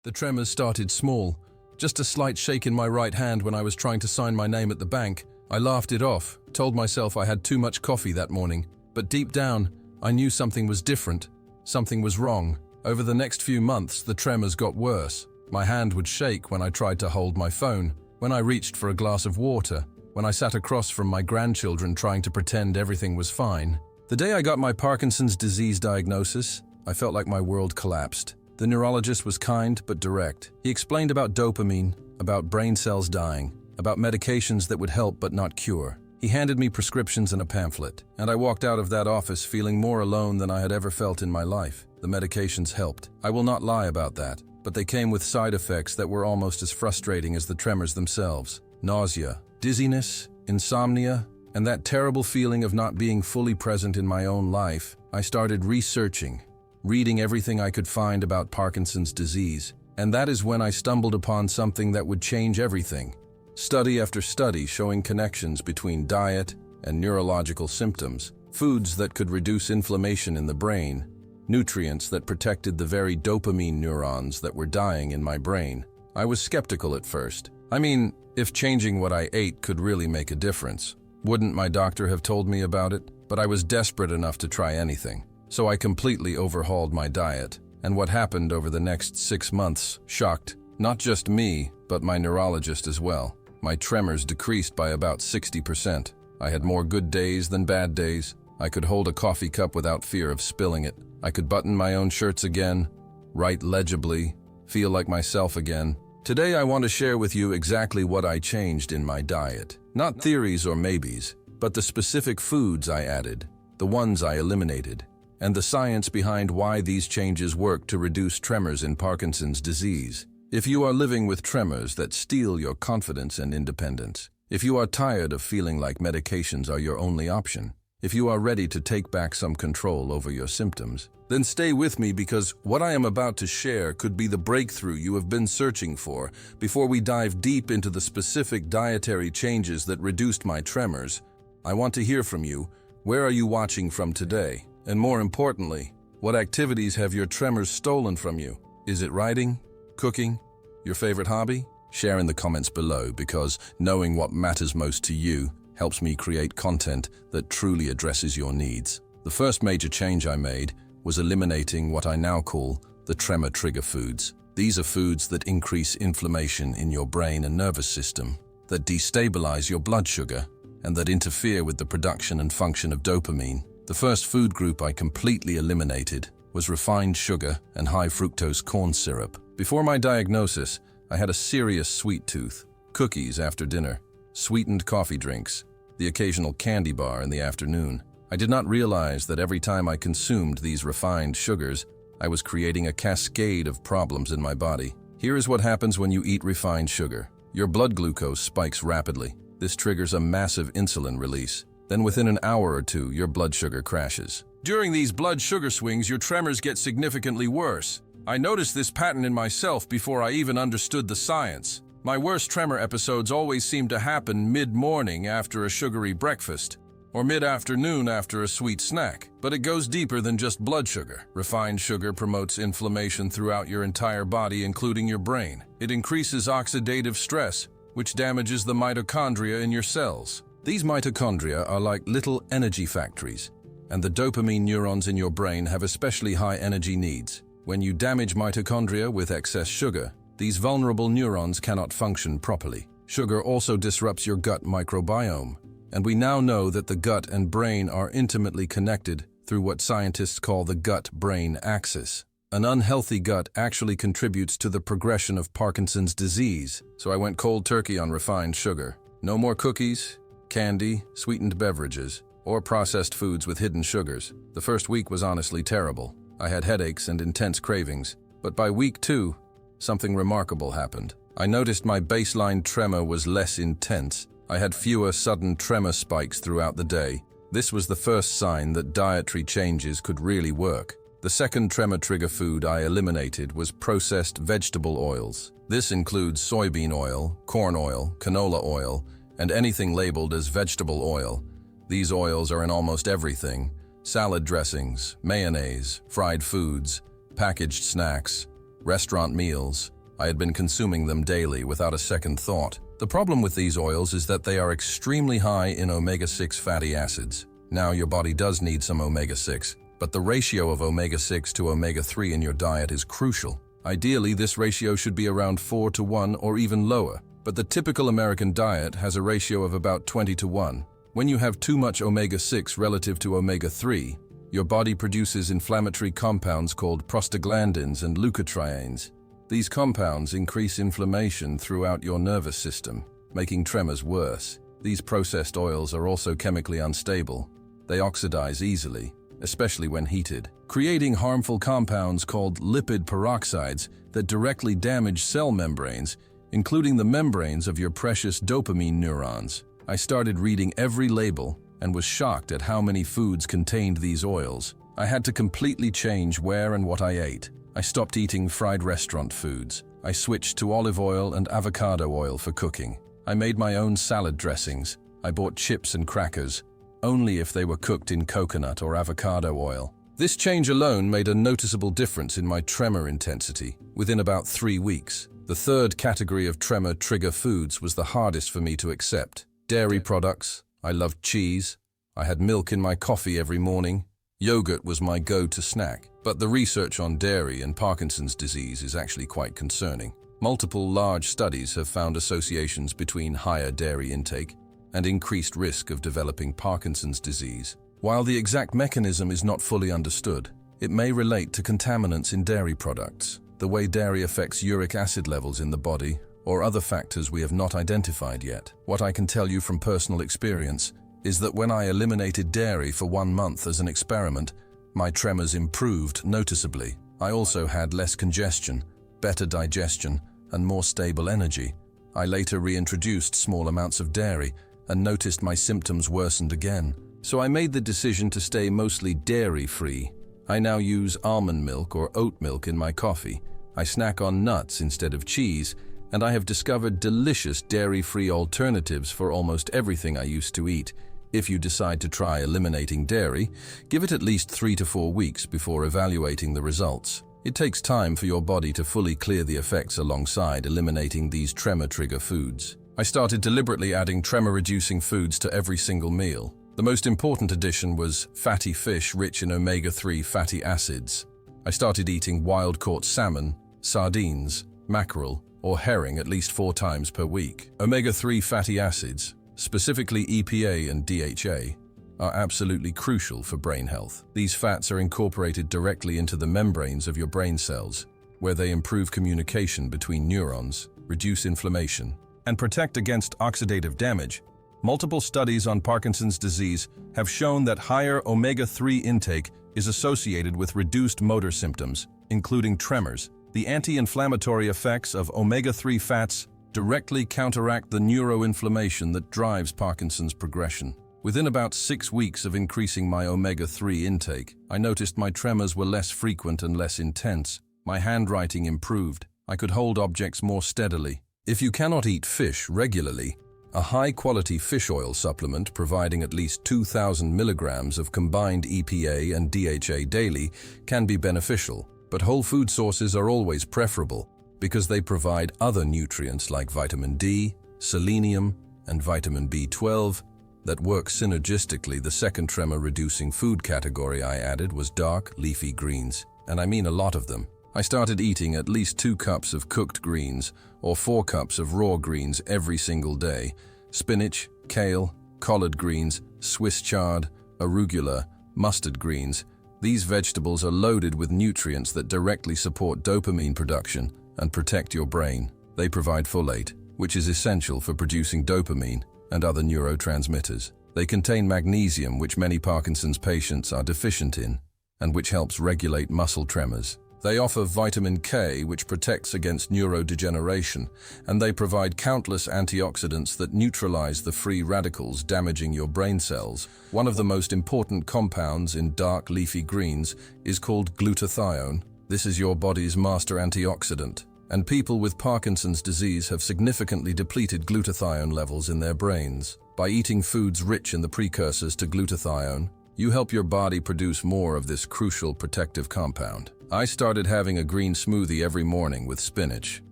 The tremors started small, just a slight shake in my right hand when I was trying to sign my name at the bank. I laughed it off, told myself I had too much coffee that morning. But deep down, I knew something was different. Something was wrong. Over the next few months, the tremors got worse. My hand would shake when I tried to hold my phone, when I reached for a glass of water, when I sat across from my grandchildren trying to pretend everything was fine. The day I got my Parkinson's disease diagnosis, I felt like my world collapsed. The neurologist was kind but direct. He explained about dopamine, about brain cells dying, about medications that would help but not cure. He handed me prescriptions and a pamphlet, and I walked out of that office feeling more alone than I had ever felt in my life. The medications helped. I will not lie about that, but they came with side effects that were almost as frustrating as the tremors themselves. Nausea, dizziness, insomnia, and that terrible feeling of not being fully present in my own life. I started researching, reading everything I could find about Parkinson's disease, and that is when I stumbled upon something that would change everything. Study after study showing connections between diet and neurological symptoms, foods that could reduce inflammation in the brain, nutrients that protected the very dopamine neurons that were dying in my brain. I was skeptical at first. I mean, if changing what I ate could really make a difference, wouldn't my doctor have told me about it? But I was desperate enough to try anything. So I completely overhauled my diet, and what happened over the next 6 months shocked not just me, but my neurologist as well. My tremors decreased by about 60%. I had more good days than bad days. I could hold a coffee cup without fear of spilling it. I could button my own shirts again, write legibly, feel like myself again. Today I want to share with you exactly what I changed in my diet. Not theories or maybes, but the specific foods I added, the ones I eliminated, and the science behind why these changes work to reduce tremors in Parkinson's disease. If you are living with tremors that steal your confidence and independence, if you are tired of feeling like medications are your only option, if you are ready to take back some control over your symptoms, then stay with me because what I am about to share could be the breakthrough you have been searching for. Before we dive deep into the specific dietary changes that reduced my tremors, I want to hear from you. Where are you watching from today? And more importantly, what activities have your tremors stolen from you? Is it writing, cooking, your favorite hobby? Share in the comments below because knowing what matters most to you helps me create content that truly addresses your needs. The first major change I made was eliminating what I now call the tremor trigger foods. These are foods that increase inflammation in your brain and nervous system, that destabilize your blood sugar, and that interfere with the production and function of dopamine. The first food group I completely eliminated was refined sugar and high fructose corn syrup. Before my diagnosis, I had a serious sweet tooth. Cookies after dinner, sweetened coffee drinks, the occasional candy bar in the afternoon. I did not realize that every time I consumed these refined sugars, I was creating a cascade of problems in my body. Here is what happens when you eat refined sugar. Your blood glucose spikes rapidly. This triggers a massive insulin release. Then within an hour or two, your blood sugar crashes. During these blood sugar swings, your tremors get significantly worse. I noticed this pattern in myself before I even understood the science. My worst tremor episodes always seem to happen mid-morning after a sugary breakfast, or mid-afternoon after a sweet snack. But it goes deeper than just blood sugar. Refined sugar promotes inflammation throughout your entire body, including your brain. It increases oxidative stress, which damages the mitochondria in your cells. These mitochondria are like little energy factories, and the dopamine neurons in your brain have especially high energy needs. When you damage mitochondria with excess sugar, these vulnerable neurons cannot function properly. Sugar also disrupts your gut microbiome, and we now know that the gut and brain are intimately connected through what scientists call the gut-brain axis. An unhealthy gut actually contributes to the progression of Parkinson's disease, so I went cold turkey on refined sugar. No more cookies, candy, sweetened beverages, or processed foods with hidden sugars. The first week was honestly terrible. I had headaches and intense cravings, but by week 2, something remarkable happened. I noticed my baseline tremor was less intense. I had fewer sudden tremor spikes throughout the day. This was the first sign that dietary changes could really work. The second tremor trigger food I eliminated was processed vegetable oils. This includes soybean oil, corn oil, canola oil, and anything labeled as vegetable oil. These oils are in almost everything: salad dressings, mayonnaise, fried foods, packaged snacks, restaurant meals. I had been consuming them daily without a second thought. The problem with these oils is that they are extremely high in omega-6 fatty acids. Now, your body does need some omega-6, but the ratio of omega-6 to omega-3 in your diet is crucial. Ideally, this ratio should be around 4:1 or even lower, but the typical American diet has a ratio of about 20:1. When you have too much omega-6 relative to omega-3, your body produces inflammatory compounds called prostaglandins and leukotrienes. These compounds increase inflammation throughout your nervous system, making tremors worse. These processed oils are also chemically unstable. They oxidize easily, especially when heated, creating harmful compounds called lipid peroxides that directly damage cell membranes, including the membranes of your precious dopamine neurons. I started reading every label and was shocked at how many foods contained these oils. I had to completely change where and what I ate. I stopped eating fried restaurant foods. I switched to olive oil and avocado oil for cooking. I made my own salad dressings. I bought chips and crackers, only if they were cooked in coconut or avocado oil. This change alone made a noticeable difference in my tremor intensity within about 3 weeks. The third category of tremor trigger foods was the hardest for me to accept. Dairy products. I loved cheese. I had milk in my coffee every morning. Yogurt was my go-to snack. But the research on dairy and Parkinson's disease is actually quite concerning. Multiple large studies have found associations between higher dairy intake and increased risk of developing Parkinson's disease. While the exact mechanism is not fully understood, it may relate to contaminants in dairy products, the way dairy affects uric acid levels in the body, or other factors we have not identified yet. What I can tell you from personal experience is that when I eliminated dairy for 1 month as an experiment, my tremors improved noticeably. I also had less congestion, better digestion, and more stable energy. I later reintroduced small amounts of dairy and noticed my symptoms worsened again. So I made the decision to stay mostly dairy-free. I now use almond milk or oat milk in my coffee. I snack on nuts instead of cheese, and I have discovered delicious dairy-free alternatives for almost everything I used to eat. If you decide to try eliminating dairy, give it at least 3 to 4 weeks before evaluating the results. It takes time for your body to fully clear the effects alongside eliminating these tremor trigger foods. I started deliberately adding tremor-reducing foods to every single meal. The most important addition was fatty fish rich in omega-3 fatty acids. I started eating wild-caught salmon, sardines, mackerel, or herring at least 4 times per week. Omega-3 fatty acids, specifically EPA and DHA, are absolutely crucial for brain health. These fats are incorporated directly into the membranes of your brain cells, where they improve communication between neurons, reduce inflammation, and protect against oxidative damage. Multiple studies on Parkinson's disease have shown that higher omega-3 intake is associated with reduced motor symptoms, including tremors. The anti-inflammatory effects of omega-3 fats directly counteract the neuroinflammation that drives Parkinson's progression. Within about 6 weeks of increasing my omega-3 intake, I noticed my tremors were less frequent and less intense. My handwriting improved. I could hold objects more steadily. If you cannot eat fish regularly, a high-quality fish oil supplement providing at least 2,000 milligrams of combined EPA and DHA daily can be beneficial, but whole food sources are always preferable because they provide other nutrients like vitamin D, selenium, and vitamin B12 that work synergistically. The second tremor-reducing food category I added was dark, leafy greens, and I mean a lot of them. I started eating at least 2 cups of cooked greens or 4 cups of raw greens every single day. Spinach, kale, collard greens, Swiss chard, arugula, mustard greens. These vegetables are loaded with nutrients that directly support dopamine production and protect your brain. They provide folate, which is essential for producing dopamine and other neurotransmitters. They contain magnesium, which many Parkinson's patients are deficient in, and which helps regulate muscle tremors. They offer vitamin K, which protects against neurodegeneration, and they provide countless antioxidants that neutralize the free radicals damaging your brain cells. One of the most important compounds in dark leafy greens is called glutathione. This is your body's master antioxidant, and people with Parkinson's disease have significantly depleted glutathione levels in their brains. By eating foods rich in the precursors to glutathione, you help your body produce more of this crucial protective compound. I started having a green smoothie every morning with spinach,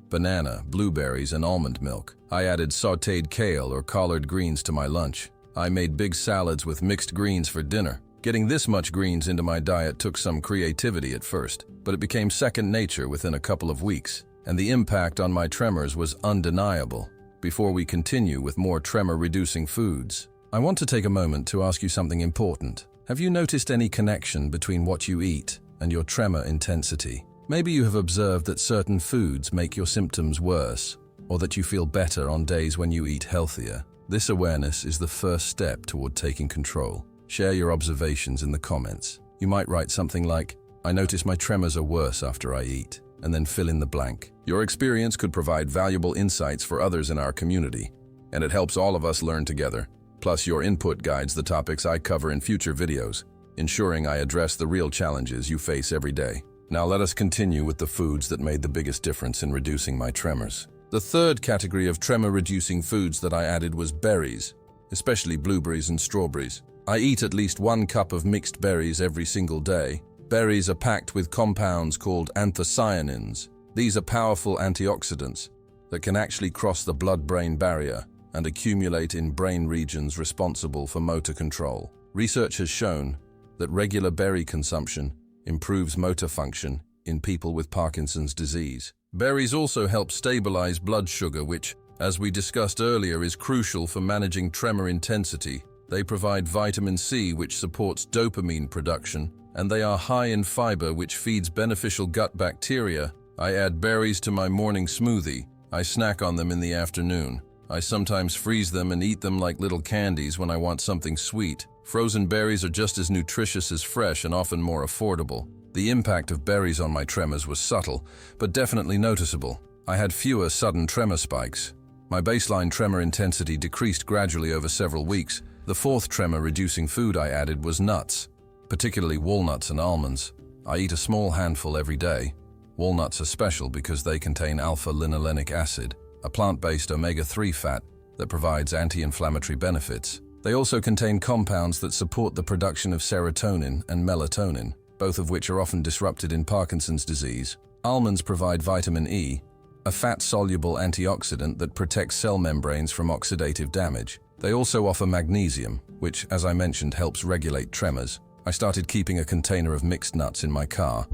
banana, blueberries, and almond milk. I added sautéed kale or collard greens to my lunch. I made big salads with mixed greens for dinner. Getting this much greens into my diet took some creativity at first, but it became second nature within a couple of weeks, and the impact on my tremors was undeniable. Before we continue with more tremor-reducing foods, I want to take a moment to ask you something important. Have you noticed any connection between what you eat and your tremor intensity? Maybe you have observed that certain foods make your symptoms worse, or that you feel better on days when you eat healthier. This awareness is the first step toward taking control. Share your observations in the comments. You might write something like, "I notice my tremors are worse after I eat," and then fill in the blank. Your experience could provide valuable insights for others in our community, and it helps all of us learn together. Plus, your input guides the topics I cover in future videos, ensuring I address the real challenges you face every day. Now let us continue with the foods that made the biggest difference in reducing my tremors. The third category of tremor-reducing foods that I added was berries, especially blueberries and strawberries. I eat at least 1 cup of mixed berries every single day. Berries are packed with compounds called anthocyanins. These are powerful antioxidants that can actually cross the blood-brain barrier and accumulate in brain regions responsible for motor control. Research has shown that regular berry consumption improves motor function in people with Parkinson's disease. Berries also help stabilize blood sugar, which, as we discussed earlier, is crucial for managing tremor intensity. They provide vitamin C, which supports dopamine production, and they are high in fiber, which feeds beneficial gut bacteria. I add berries to my morning smoothie. I snack on them in the afternoon. I sometimes freeze them and eat them like little candies when I want something sweet. Frozen berries are just as nutritious as fresh and often more affordable. The impact of berries on my tremors was subtle, but definitely noticeable. I had fewer sudden tremor spikes. My baseline tremor intensity decreased gradually over several weeks. The fourth tremor-reducing food I added was nuts, particularly walnuts and almonds. I eat a small handful every day. Walnuts are special because they contain alpha-linolenic acid, a plant-based omega-3 fat that provides anti-inflammatory benefits. They also contain compounds that support the production of serotonin and melatonin, both of which are often disrupted in Parkinson's disease. Almonds provide vitamin E, a fat-soluble antioxidant that protects cell membranes from oxidative damage. They also offer magnesium, which, as I mentioned, helps regulate tremors. I started keeping a container of mixed nuts in my car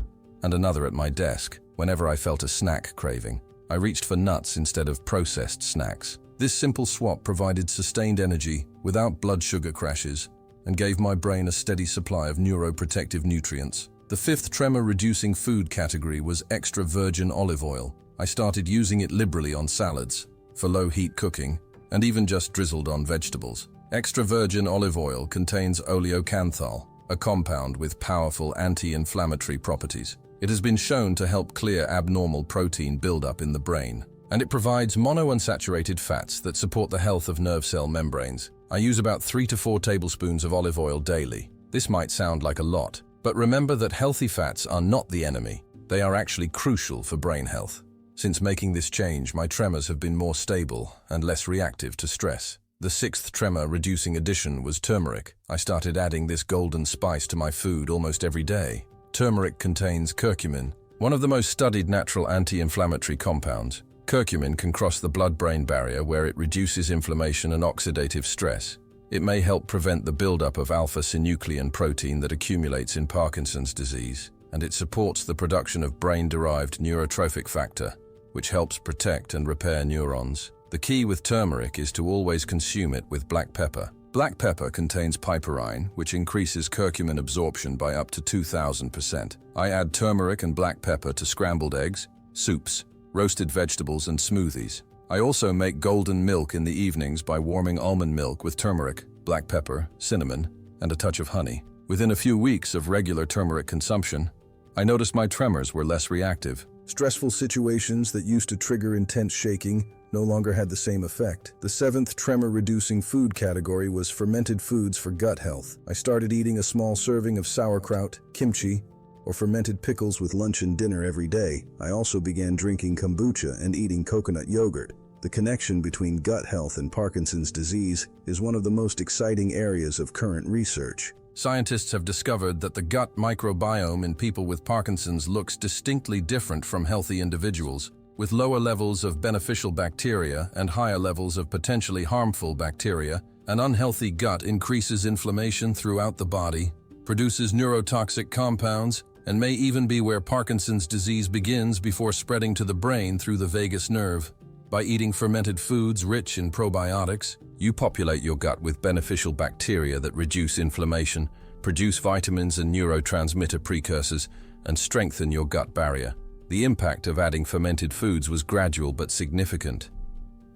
and another at my desk whenever I felt a snack craving. I reached for nuts instead of processed snacks. This simple swap provided sustained energy without blood sugar crashes and gave my brain a steady supply of neuroprotective nutrients. The fifth tremor-reducing food category was extra virgin olive oil. I started using it liberally on salads, for low-heat cooking, and even just drizzled on vegetables. Extra virgin olive oil contains oleocanthal, a compound with powerful anti-inflammatory properties. It has been shown to help clear abnormal protein buildup in the brain, and it provides monounsaturated fats that support the health of nerve cell membranes. I use about 3 to 4 tablespoons of olive oil daily. This might sound like a lot, but remember that healthy fats are not the enemy. They are actually crucial for brain health. Since making this change, my tremors have been more stable and less reactive to stress. The sixth tremor-reducing addition was turmeric. I started adding this golden spice to my food almost every day. Turmeric contains curcumin, one of the most studied natural anti-inflammatory compounds. Curcumin can cross the blood-brain barrier where it reduces inflammation and oxidative stress. It may help prevent the buildup of alpha-synuclein protein that accumulates in Parkinson's disease, and it supports the production of brain-derived neurotrophic factor, which helps protect and repair neurons. The key with turmeric is to always consume it with black pepper. Black pepper contains piperine, which increases curcumin absorption by up to 2,000%. I add turmeric and black pepper to scrambled eggs, soups, roasted vegetables, and smoothies. I also make golden milk in the evenings by warming almond milk with turmeric, black pepper, cinnamon, and a touch of honey. Within a few weeks of regular turmeric consumption, I noticed my tremors were less reactive. Stressful situations that used to trigger intense shaking no longer had the same effect. The seventh tremor-reducing food category was fermented foods for gut health. I started eating a small serving of sauerkraut, kimchi, or fermented pickles with lunch and dinner every day. I also began drinking kombucha and eating coconut yogurt. The connection between gut health and Parkinson's disease is one of the most exciting areas of current research. Scientists have discovered that the gut microbiome in people with Parkinson's looks distinctly different from healthy individuals, with lower levels of beneficial bacteria and higher levels of potentially harmful bacteria. An unhealthy gut increases inflammation throughout the body, produces neurotoxic compounds, and may even be where Parkinson's disease begins before spreading to the brain through the vagus nerve. By eating fermented foods rich in probiotics, you populate your gut with beneficial bacteria that reduce inflammation, produce vitamins and neurotransmitter precursors, and strengthen your gut barrier. The impact of adding fermented foods was gradual but significant.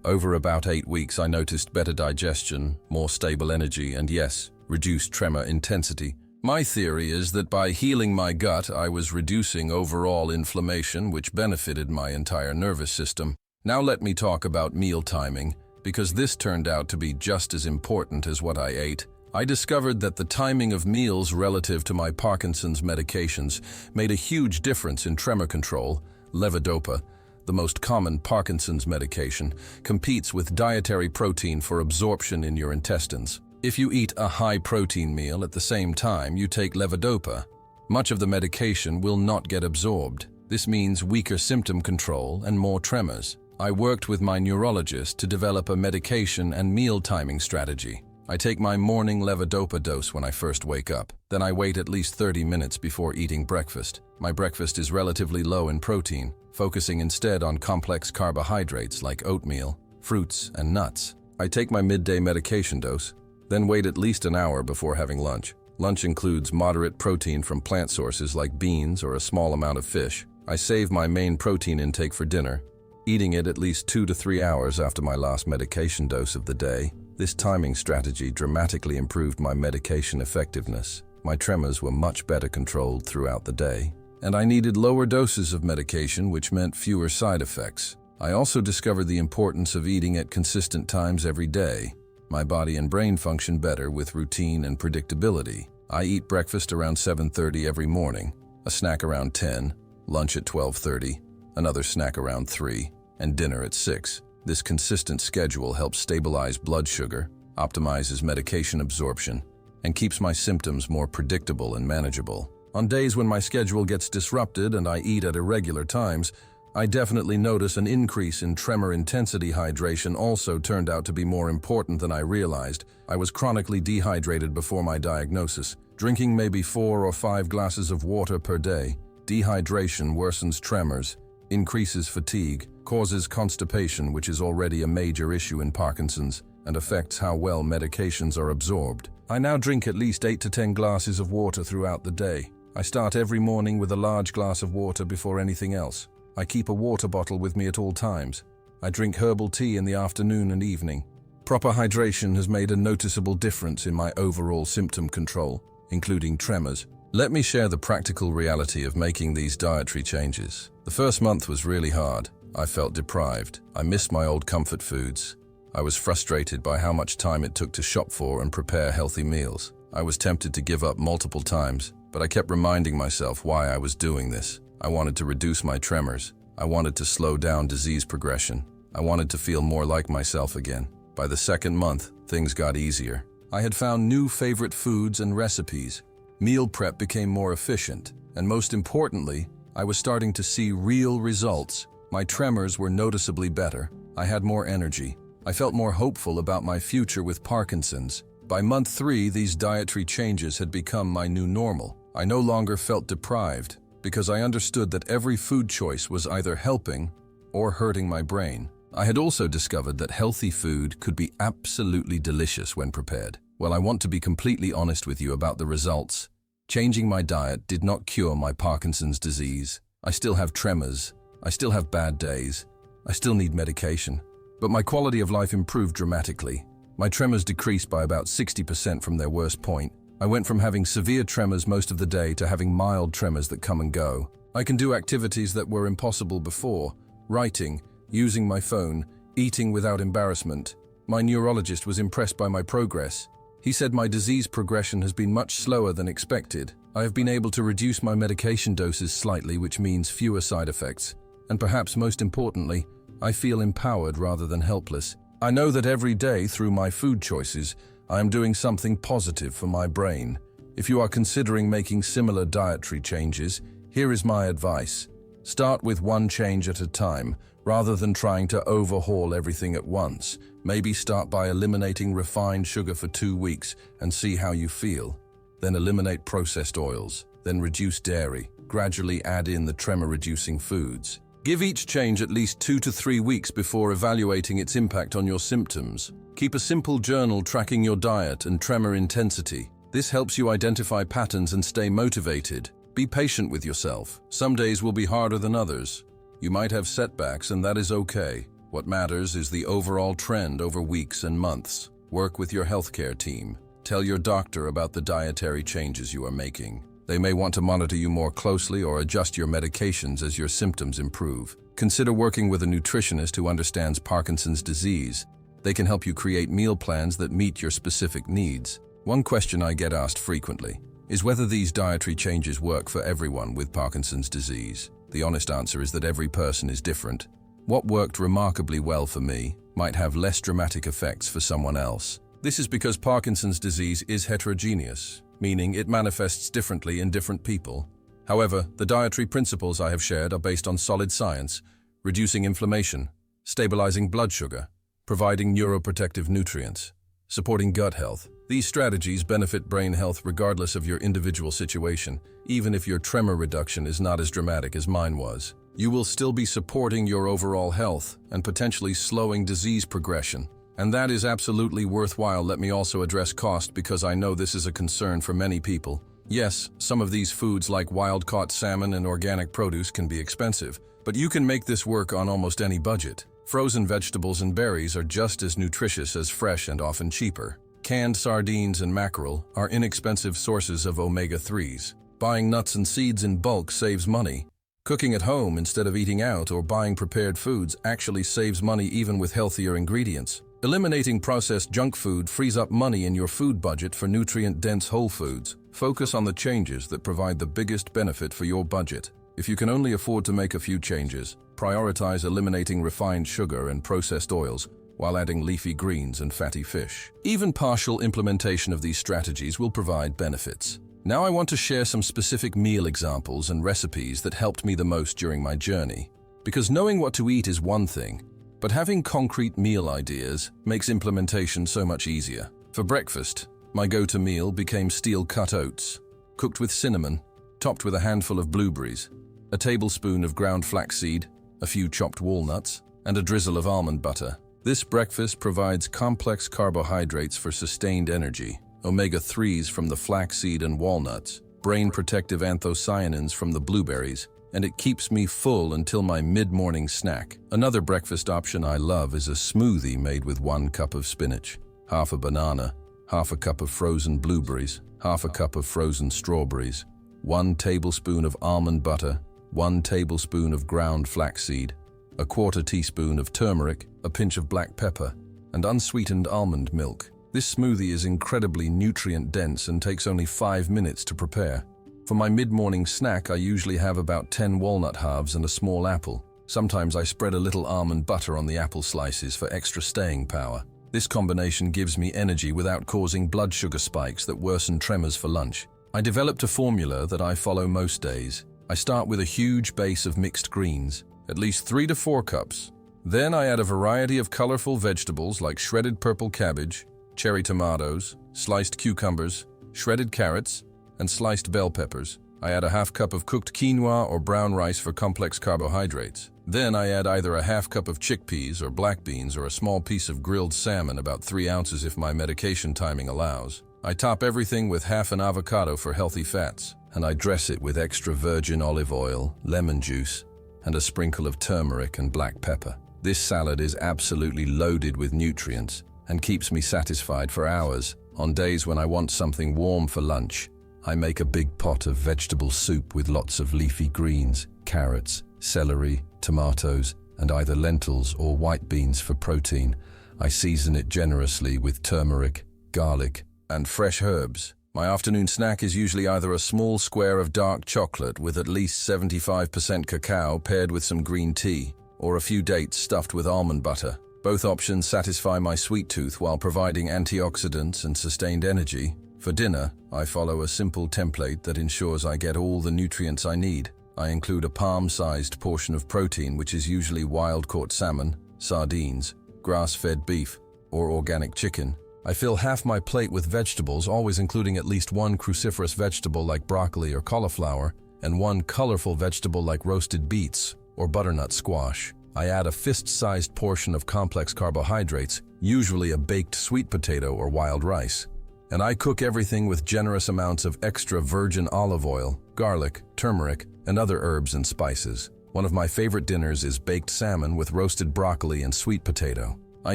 Over about 8 weeks, I noticed better digestion, more stable energy, and yes, reduced tremor intensity. My theory is that by healing my gut, I was reducing overall inflammation, which benefited my entire nervous system. Now let me talk about meal timing, because this turned out to be just as important as what I ate. I discovered that the timing of meals relative to my Parkinson's medications made a huge difference in tremor control. Levodopa, the most common Parkinson's medication, competes with dietary protein for absorption in your intestines. If you eat a high-protein meal at the same time you take levodopa, much of the medication will not get absorbed. This means weaker symptom control and more tremors. I worked with my neurologist to develop a medication and meal timing strategy. I take my morning levodopa dose when I first wake up. Then I wait at least 30 minutes before eating breakfast. My breakfast is relatively low in protein, focusing instead on complex carbohydrates like oatmeal, fruits, and nuts. I take my midday medication dose, then wait at least an hour before having lunch. Lunch includes moderate protein from plant sources like beans or a small amount of fish. I save my main protein intake for dinner, eating it at least 2 to 3 hours after my last medication dose of the day. This timing strategy dramatically improved my medication effectiveness. My tremors were much better controlled throughout the day, and I needed lower doses of medication, which meant fewer side effects. I also discovered the importance of eating at consistent times every day. My body and brain function better with routine and predictability. I eat breakfast around 7:30 every morning, a snack around 10, lunch at 12:30, another snack around 3, and dinner at 6. This consistent schedule helps stabilize blood sugar, optimizes medication absorption, and keeps my symptoms more predictable and manageable. On days when my schedule gets disrupted and I eat at irregular times, I definitely notice an increase in tremor intensity. Hydration also turned out to be more important than I realized. I was chronically dehydrated before my diagnosis, drinking maybe 4 or 5 glasses of water per day. Dehydration worsens tremors, increases fatigue, causes constipation, which is already a major issue in Parkinson's, and affects how well medications are absorbed. I now drink at least 8 to 10 glasses of water throughout the day. I start every morning with a large glass of water before anything else. I keep a water bottle with me at all times. I drink herbal tea in the afternoon and evening. Proper hydration has made a noticeable difference in my overall symptom control, including tremors. Let me share the practical reality of making these dietary changes. The first month was really hard. I felt deprived. I missed my old comfort foods. I was frustrated by how much time it took to shop for and prepare healthy meals. I was tempted to give up multiple times, but I kept reminding myself why I was doing this. I wanted to reduce my tremors. I wanted to slow down disease progression. I wanted to feel more like myself again. By the second month, things got easier. I had found new favorite foods and recipes. Meal prep became more efficient, and most importantly, I was starting to see real results. My tremors were noticeably better. I had more energy. I felt more hopeful about my future with Parkinson's. By month 3, these dietary changes had become my new normal. I no longer felt deprived, because I understood that every food choice was either helping or hurting my brain. I had also discovered that healthy food could be absolutely delicious when prepared. Well, I want to be completely honest with you about the results. Changing my diet did not cure my Parkinson's disease. I still have tremors. I still have bad days. I still need medication. But my quality of life improved dramatically. My tremors decreased by about 60% from their worst point. I went from having severe tremors most of the day to having mild tremors that come and go. I can do activities that were impossible before: writing, using my phone, eating without embarrassment. My neurologist was impressed by my progress. He said my disease progression has been much slower than expected. I have been able to reduce my medication doses slightly, which means fewer side effects. And perhaps most importantly, I feel empowered rather than helpless. I know that every day through my food choices, I am doing something positive for my brain. If you are considering making similar dietary changes, here is my advice. Start with one change at a time, rather than trying to overhaul everything at once. Maybe start by eliminating refined sugar for 2 weeks and see how you feel. Then eliminate processed oils, then reduce dairy. Gradually add in the tremor-reducing foods. Give each change at least 2 to 3 weeks before evaluating its impact on your symptoms. Keep a simple journal tracking your diet and tremor intensity. This helps you identify patterns and stay motivated. Be patient with yourself. Some days will be harder than others. You might have setbacks, and that is okay. What matters is the overall trend over weeks and months. Work with your healthcare team. Tell your doctor about the dietary changes you are making. They may want to monitor you more closely or adjust your medications as your symptoms improve. Consider working with a nutritionist who understands Parkinson's disease. They can help you create meal plans that meet your specific needs. One question I get asked frequently is whether these dietary changes work for everyone with Parkinson's disease. The honest answer is that every person is different. What worked remarkably well for me might have less dramatic effects for someone else. This is because Parkinson's disease is heterogeneous, meaning it manifests differently in different people. However, the dietary principles I have shared are based on solid science, reducing inflammation, stabilizing blood sugar, providing neuroprotective nutrients, supporting gut health. These strategies benefit brain health regardless of your individual situation, even if your tremor reduction is not as dramatic as mine was. You will still be supporting your overall health and potentially slowing disease progression. And that is absolutely worthwhile. Let me also address cost, because I know this is a concern for many people. Yes, some of these foods like wild-caught salmon and organic produce can be expensive, but you can make this work on almost any budget. Frozen vegetables and berries are just as nutritious as fresh and often cheaper. Canned sardines and mackerel are inexpensive sources of omega-3s. Buying nuts and seeds in bulk saves money. Cooking at home instead of eating out or buying prepared foods actually saves money even with healthier ingredients. Eliminating processed junk food frees up money in your food budget for nutrient-dense whole foods. Focus on the changes that provide the biggest benefit for your budget. If you can only afford to make a few changes, prioritize eliminating refined sugar and processed oils while adding leafy greens and fatty fish. Even partial implementation of these strategies will provide benefits. Now I want to share some specific meal examples and recipes that helped me the most during my journey. Because knowing what to eat is one thing, but having concrete meal ideas makes implementation so much easier. For breakfast, my go-to meal became steel-cut oats, cooked with cinnamon, topped with a handful of blueberries, a tablespoon of ground flaxseed, a few chopped walnuts, and a drizzle of almond butter. This breakfast provides complex carbohydrates for sustained energy, omega-3s from the flaxseed and walnuts, brain-protective anthocyanins from the blueberries, and it keeps me full until my mid-morning snack. Another breakfast option I love is a smoothie made with 1 cup of spinach, half a banana, half a cup of frozen blueberries, half a cup of frozen strawberries, 1 tablespoon of almond butter, 1 tablespoon of ground flaxseed, a 1/4 teaspoon of turmeric, a pinch of black pepper, and unsweetened almond milk. This smoothie is incredibly nutrient-dense and takes only 5 minutes to prepare. For my mid-morning snack, I usually have about 10 walnut halves and a small apple. Sometimes I spread a little almond butter on the apple slices for extra staying power. This combination gives me energy without causing blood sugar spikes that worsen tremors for lunch. I developed a formula that I follow most days. I start with a huge base of mixed greens, at least 3 to 4 cups. Then I add a variety of colorful vegetables like shredded purple cabbage, cherry tomatoes, sliced cucumbers, shredded carrots, and sliced bell peppers. I add a half cup of cooked quinoa or brown rice for complex carbohydrates. Then I add either a half cup of chickpeas or black beans or a small piece of grilled salmon, about 3 ounces if my medication timing allows. I top everything with half an avocado for healthy fats, and I dress it with extra virgin olive oil, lemon juice, and a sprinkle of turmeric and black pepper. This salad is absolutely loaded with nutrients and keeps me satisfied for hours. On days when I want something warm for lunch, I make a big pot of vegetable soup with lots of leafy greens, carrots, celery, tomatoes, and either lentils or white beans for protein. I season it generously with turmeric, garlic, and fresh herbs. My afternoon snack is usually either a small square of dark chocolate with at least 75% cacao paired with some green tea, or a few dates stuffed with almond butter. Both options satisfy my sweet tooth while providing antioxidants and sustained energy. For dinner, I follow a simple template that ensures I get all the nutrients I need. I include a palm-sized portion of protein, which is usually wild-caught salmon, sardines, grass-fed beef, or organic chicken. I fill half my plate with vegetables, always including at least one cruciferous vegetable like broccoli or cauliflower, and one colorful vegetable like roasted beets or butternut squash. I add a fist-sized portion of complex carbohydrates, usually a baked sweet potato or wild rice. And I cook everything with generous amounts of extra virgin olive oil, garlic, turmeric, and other herbs and spices. One of my favorite dinners is baked salmon with roasted broccoli and sweet potato. I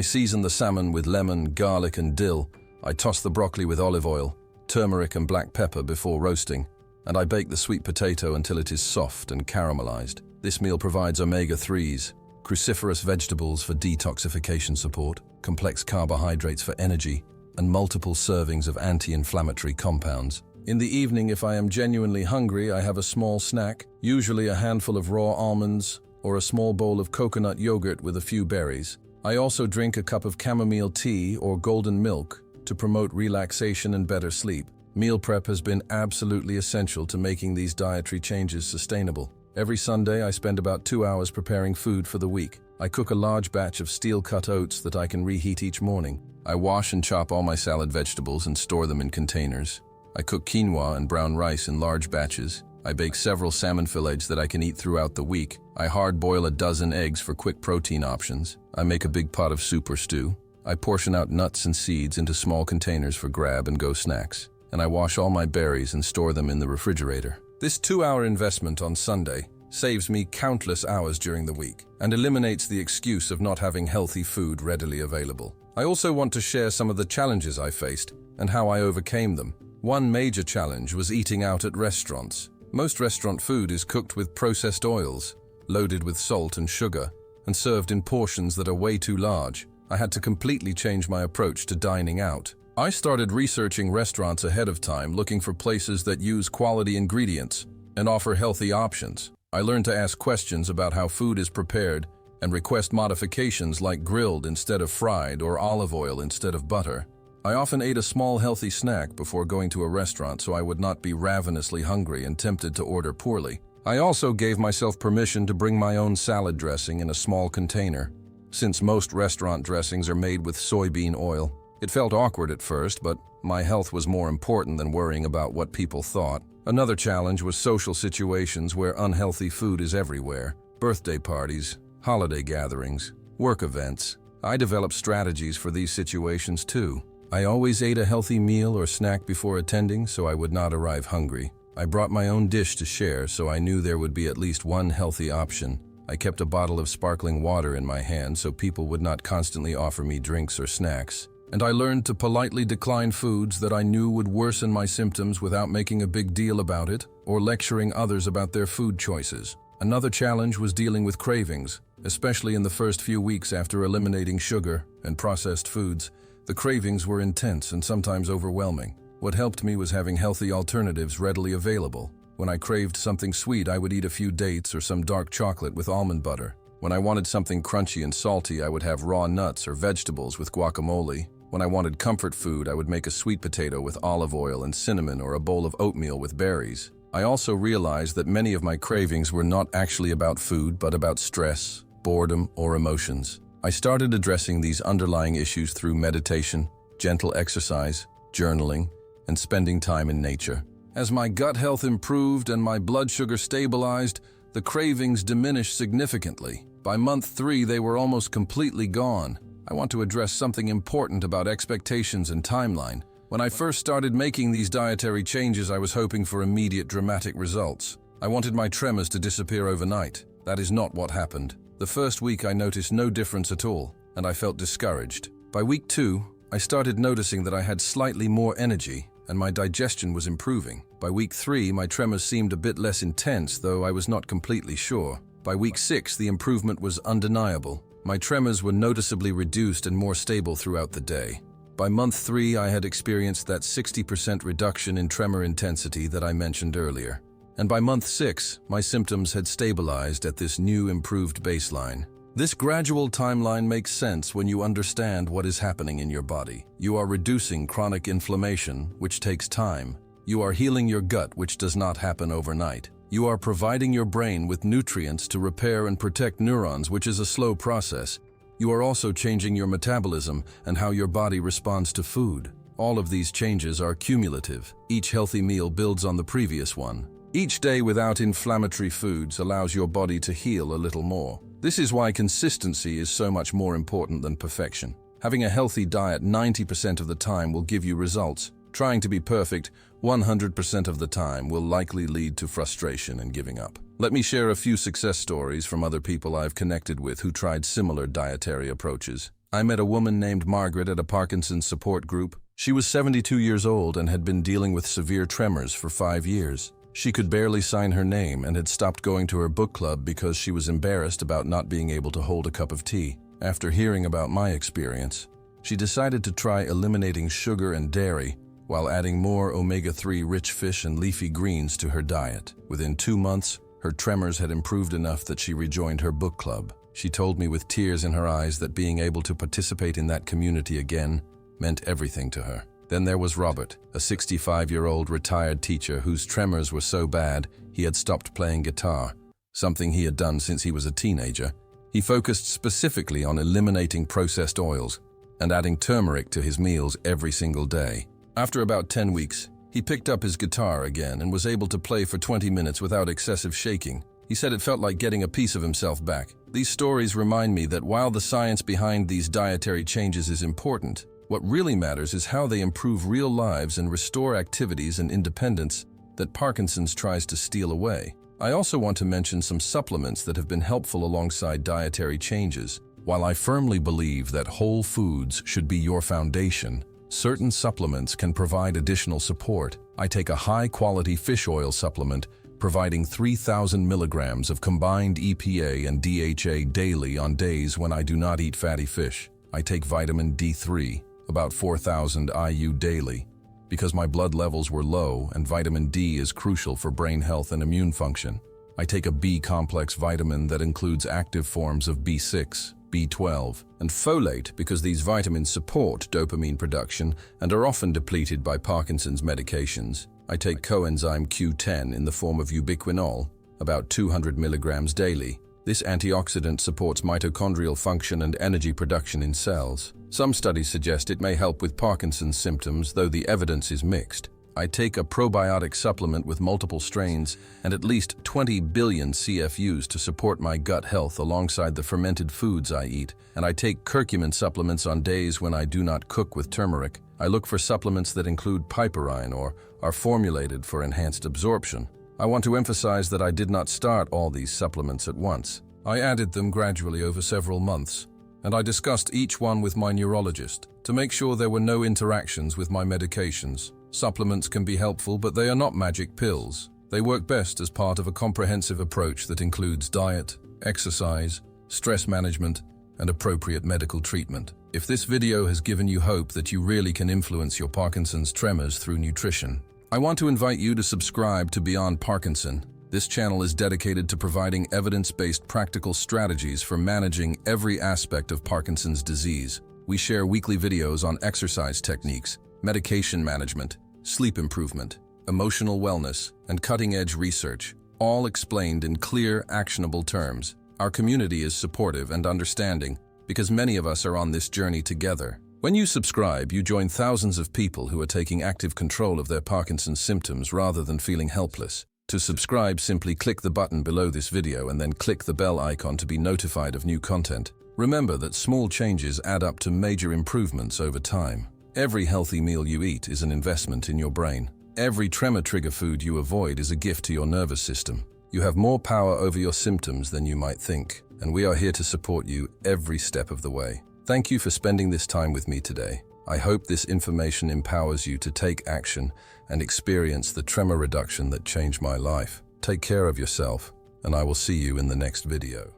season the salmon with lemon, garlic, and dill. I toss the broccoli with olive oil, turmeric, and black pepper before roasting, and I bake the sweet potato until it is soft and caramelized. This meal provides omega-3s, cruciferous vegetables for detoxification support, complex carbohydrates for energy, and multiple servings of anti-inflammatory compounds. In the evening, if I am genuinely hungry, I have a small snack, usually a handful of raw almonds or a small bowl of coconut yogurt with a few berries. I also drink a cup of chamomile tea or golden milk to promote relaxation and better sleep. Meal prep has been absolutely essential to making these dietary changes sustainable. Every Sunday, I spend about 2 hours preparing food for the week. I cook a large batch of steel-cut oats that I can reheat each morning. I wash and chop all my salad vegetables and store them in containers. I cook quinoa and brown rice in large batches. I bake several salmon fillets that I can eat throughout the week. I hard-boil a dozen eggs for quick protein options. I make a big pot of soup or stew. I portion out nuts and seeds into small containers for grab-and-go snacks. And I wash all my berries and store them in the refrigerator. This 2-hour investment on Sunday saves me countless hours during the week and eliminates the excuse of not having healthy food readily available. I also want to share some of the challenges I faced and how I overcame them. One major challenge was eating out at restaurants. Most restaurant food is cooked with processed oils, loaded with salt and sugar, and served in portions that are way too large. I had to completely change my approach to dining out. I started researching restaurants ahead of time, looking for places that use quality ingredients and offer healthy options. I learned to ask questions about how food is prepared and request modifications like grilled instead of fried or olive oil instead of butter. I often ate a small healthy snack before going to a restaurant so I would not be ravenously hungry and tempted to order poorly. I also gave myself permission to bring my own salad dressing in a small container. Since most restaurant dressings are made with soybean oil, it felt awkward at first, but my health was more important than worrying about what people thought. Another challenge was social situations where unhealthy food is everywhere. Birthday parties, holiday gatherings, work events. I developed strategies for these situations too. I always ate a healthy meal or snack before attending so I would not arrive hungry. I brought my own dish to share so I knew there would be at least one healthy option. I kept a bottle of sparkling water in my hand so people would not constantly offer me drinks or snacks. And I learned to politely decline foods that I knew would worsen my symptoms without making a big deal about it or lecturing others about their food choices. Another challenge was dealing with cravings, especially in the first few weeks after eliminating sugar and processed foods. The cravings were intense and sometimes overwhelming. What helped me was having healthy alternatives readily available. When I craved something sweet, I would eat a few dates or some dark chocolate with almond butter. When I wanted something crunchy and salty, I would have raw nuts or vegetables with guacamole. When I wanted comfort food, I would make a sweet potato with olive oil and cinnamon or a bowl of oatmeal with berries. I also realized that many of my cravings were not actually about food, but about stress, boredom, or emotions. I started addressing these underlying issues through meditation, gentle exercise, journaling, and spending time in nature. As my gut health improved and my blood sugar stabilized, the cravings diminished significantly. By month 3, they were almost completely gone. I want to address something important about expectations and timeline. When I first started making these dietary changes, I was hoping for immediate dramatic results. I wanted my tremors to disappear overnight. That is not what happened. The first week I noticed no difference at all, and I felt discouraged. By week 2, I started noticing that I had slightly more energy, and my digestion was improving. By week 3, my tremors seemed a bit less intense, though I was not completely sure. By week 6, the improvement was undeniable. My tremors were noticeably reduced and more stable throughout the day. By month 3, I had experienced that 60% reduction in tremor intensity that I mentioned earlier. And by month 6, my symptoms had stabilized at this new improved baseline. This gradual timeline makes sense when you understand what is happening in your body. You are reducing chronic inflammation, which takes time. You are healing your gut, which does not happen overnight. You are providing your brain with nutrients to repair and protect neurons, which is a slow process. You are also changing your metabolism and how your body responds to food. All of these changes are cumulative. Each healthy meal builds on the previous one. Each day without inflammatory foods allows your body to heal a little more. This is why consistency is so much more important than perfection. Having a healthy diet 90% of the time will give you results. Trying to be perfect 100% of the time will likely lead to frustration and giving up. Let me share a few success stories from other people I've connected with who tried similar dietary approaches. I met a woman named Margaret at a Parkinson's support group. She was 72 years old and had been dealing with severe tremors for 5 years. She could barely sign her name and had stopped going to her book club because she was embarrassed about not being able to hold a cup of tea. After hearing about my experience, she decided to try eliminating sugar and dairy while adding more omega-3 rich fish and leafy greens to her diet. Within 2 months, her tremors had improved enough that she rejoined her book club. She told me with tears in her eyes that being able to participate in that community again meant everything to her. Then there was Robert, a 65-year-old retired teacher whose tremors were so bad he had stopped playing guitar, something he had done since he was a teenager. He focused specifically on eliminating processed oils and adding turmeric to his meals every single day. After about 10 weeks, he picked up his guitar again and was able to play for 20 minutes without excessive shaking. He said it felt like getting a piece of himself back. These stories remind me that while the science behind these dietary changes is important, what really matters is how they improve real lives and restore activities and independence that Parkinson's tries to steal away. I also want to mention some supplements that have been helpful alongside dietary changes. While I firmly believe that whole foods should be your foundation, certain supplements can provide additional support. I take a high-quality fish oil supplement providing 3,000 milligrams of combined EPA and DHA daily on days when I do not eat fatty fish. I take vitamin D3, about 4,000 IU daily, because my blood levels were low and vitamin D is crucial for brain health and immune function. I take a B-complex vitamin that includes active forms of B6, B12, and folate because these vitamins support dopamine production and are often depleted by Parkinson's medications. I take coenzyme Q10 in the form of ubiquinol, about 200 milligrams daily. This antioxidant supports mitochondrial function and energy production in cells. Some studies suggest it may help with Parkinson's symptoms, though the evidence is mixed. I take a probiotic supplement with multiple strains and at least 20 billion CFUs to support my gut health alongside the fermented foods I eat, and I take curcumin supplements on days when I do not cook with turmeric. I look for supplements that include piperine or are formulated for enhanced absorption. I want to emphasize that I did not start all these supplements at once. I added them gradually over several months, and I discussed each one with my neurologist to make sure there were no interactions with my medications. Supplements can be helpful, but they are not magic pills. They work best as part of a comprehensive approach that includes diet, exercise, stress management, and appropriate medical treatment. If this video has given you hope that you really can influence your Parkinson's tremors through nutrition, I want to invite you to subscribe to Beyond Parkinson. This channel is dedicated to providing evidence-based practical strategies for managing every aspect of Parkinson's disease. We share weekly videos on exercise techniques, medication management, sleep improvement, emotional wellness, and cutting-edge research, all explained in clear, actionable terms. Our community is supportive and understanding because many of us are on this journey together. When you subscribe, you join thousands of people who are taking active control of their Parkinson's symptoms rather than feeling helpless. To subscribe, simply click the button below this video and then click the bell icon to be notified of new content. Remember that small changes add up to major improvements over time. Every healthy meal you eat is an investment in your brain. Every tremor trigger food you avoid is a gift to your nervous system. You have more power over your symptoms than you might think, and we are here to support you every step of the way. Thank you for spending this time with me today. I hope this information empowers you to take action and experience the tremor reduction that changed my life. Take care of yourself, and I will see you in the next video.